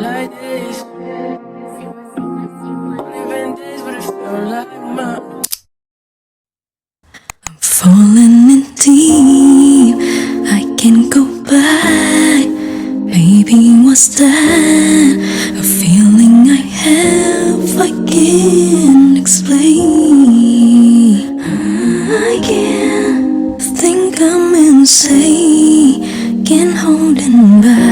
like this. Only been days, but it felt like months. I'm falling in deep, I can't go back. Baby, what's that? A feeling I have, I can't explain. I can't think I'm insane, can't hold it back.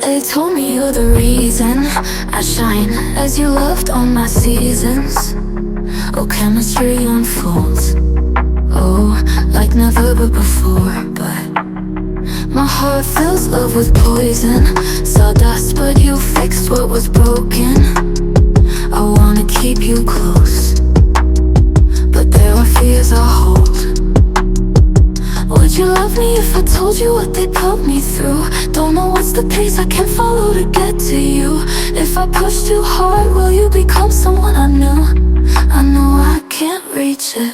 They told me you're the reason I shine, as you loved all my seasons. Oh, chemistry unfolds, oh, like never but before. But my heart fills love with poison, sawdust, but you fixed what was broken. I wanna keep you close, but there are fears I hold. Would you love me if I told you what they put me through? Don't know what's the pace I can't follow to get to you. If If I push too hard, will you become someone I knew? I know I can't reach it.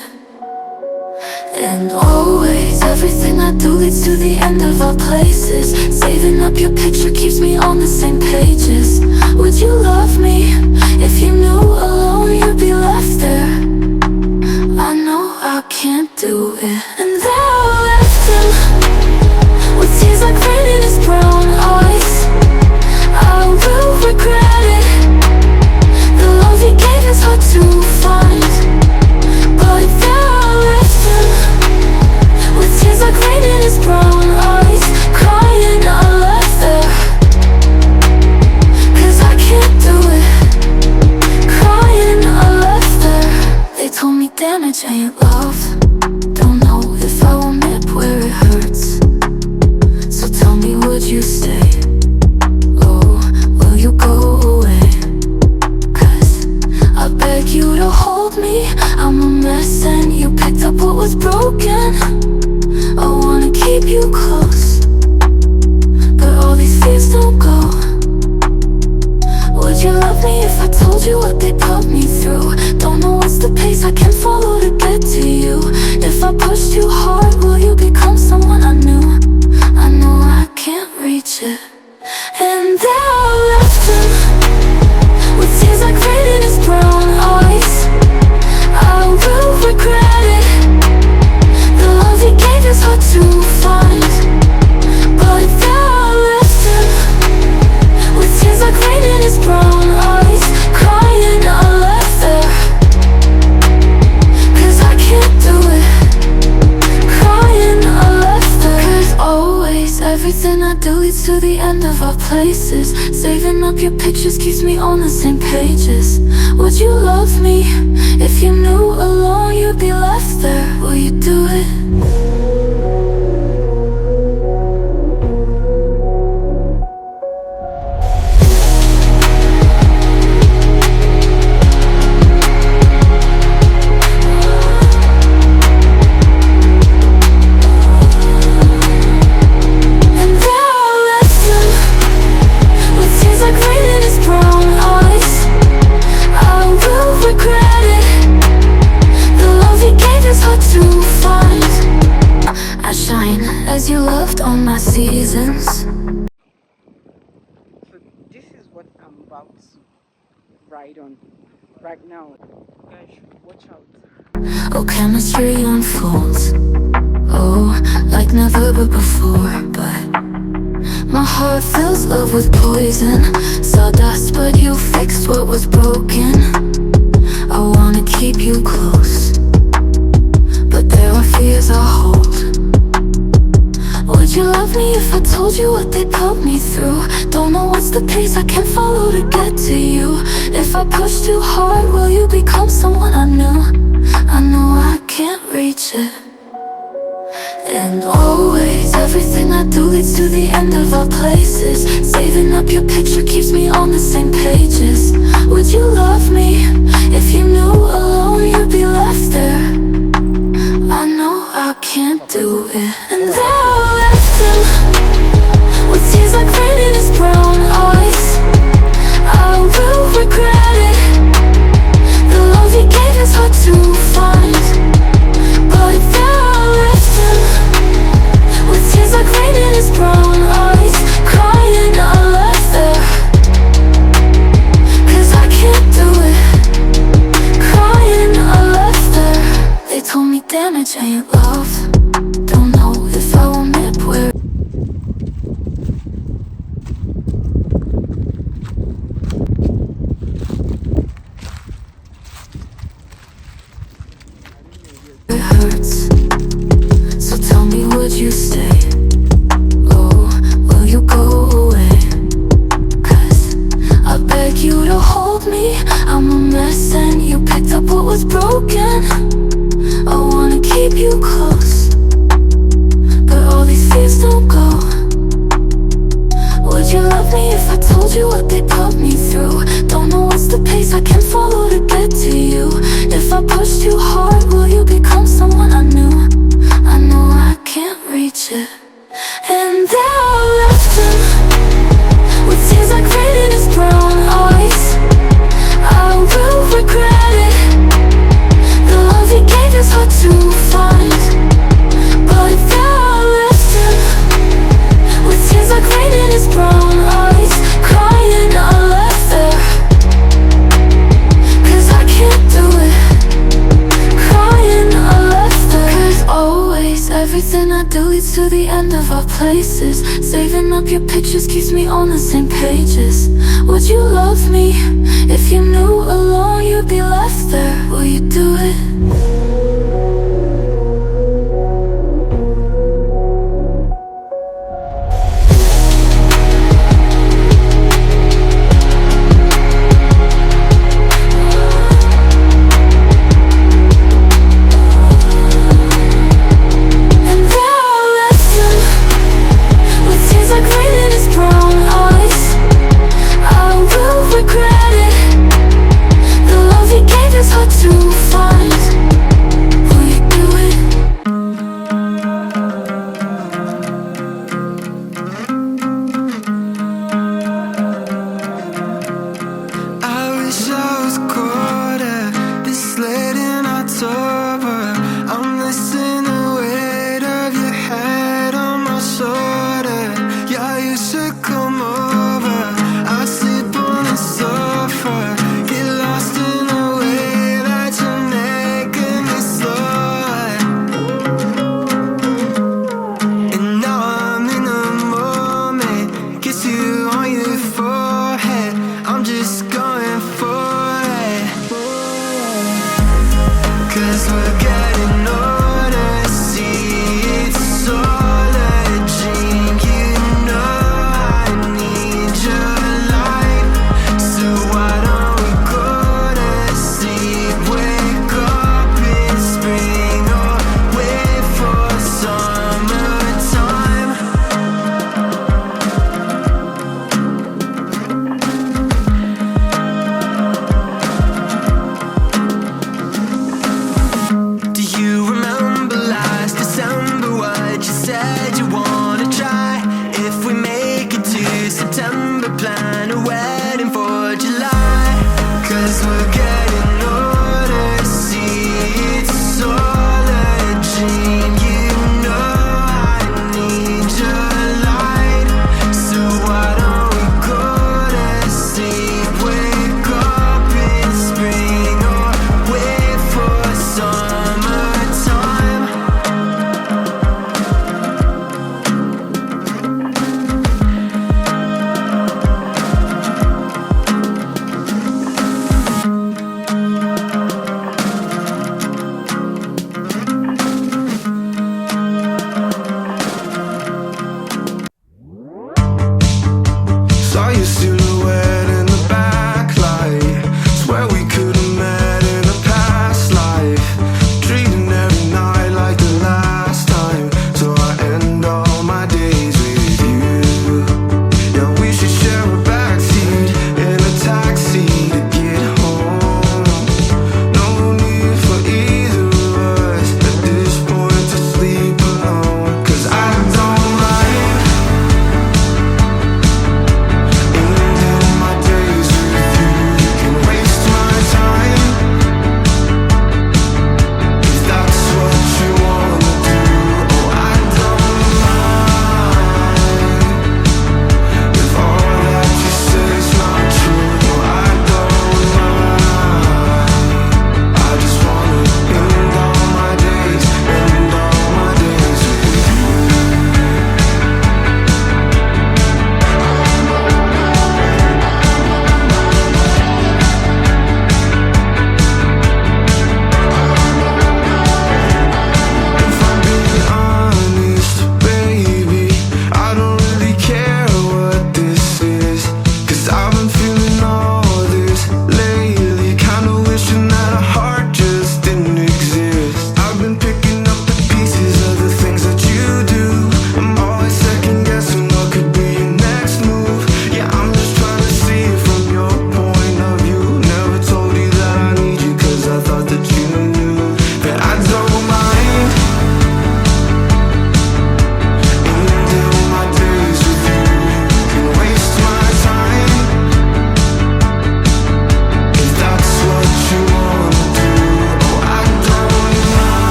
And always, everything I do leads to the end of our places. Saving up your picture keeps me on the same pages. Would you love me if you knew alone you'd be left there? I know I can't do it. And there I left him, with tears like rain in his brown eyes. I will regret it. The love he gave is hard to find. But there I left him, with tears like rain in his brown eyes. Crying I left there, 'cause I can't do it. Crying I left there. They told me damage ain't love. Don't know if I will nip where it hurts. So tell me, would you stay? Oh, will you go away? 'Cause I beg you to hold me. I'm a mess and you picked up what was broken. I wanna keep you close, but all these fears don't go. Would you love me if I told you what they put me through? Don't know what's the pace I can follow to get to you. If I push too hard, will you become someone I knew? I know I can't reach it. And there I left him, with tears like rain in his brown eyes. I will regret it. The love he gave is hard to find. But there I left him, with tears like rain in his brown eyes. Crying I left there, 'cause I can't do it. Crying I left there. 'Cause always, everything I do leads to the end of our places. Saving up your pictures keeps me on the same pages. Would you love me if you knew alone you'd be left there? Will you do it? And there I left him, with tears like rain in his brown eyes. I will regret it. The love he gave is hard to find. I shine as you loved all my seasons. So this is what I'm about to ride on right now. You guys should watch out. Oh, chemistry unfolds. Oh, like never but before. But my heart fills love with poison. Sawdust, but you fixed what was broken. I wanna keep you close, but there are fears I hold. Would you love me if I told you what they put me through? Don't know what's the pace I can follow to get to you. If I push too hard, will you become someone I knew? I know I can't reach it. And always, everything I do leads to the end of our places. Saving up your picture keeps me on the same pages. Would you love me if you knew alone you'd be left there? I know I can't do it. And there I left him, with tears like rain in his brown eyes. I will regret it. The love he gave is hard to find. But there I left him, with tears like rain in his brown eyes. Crying I left there, 'cause I can't do it. Crying I left there. They told me damage ain't love. Don't know if I will nip where it hurts. So tell me, would you stay? Oh, will you go away? 'Cause I beg you to hold me. I'm a mess and you picked up what was broken. I wanna keep you close, but all these fears don't go. Would you love me if I told you what they put me through? Don't know what's the pace I can follow to get to you. If I push too hard, will you become someone I knew? I know I can't reach it. And there I left him, with tears like rain in his brown eyes. places. Saving up your pictures keeps me on the same pages. Would you love me if you knew alone you'd be left there? Will you do it? Hard to find.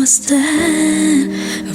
What's that? A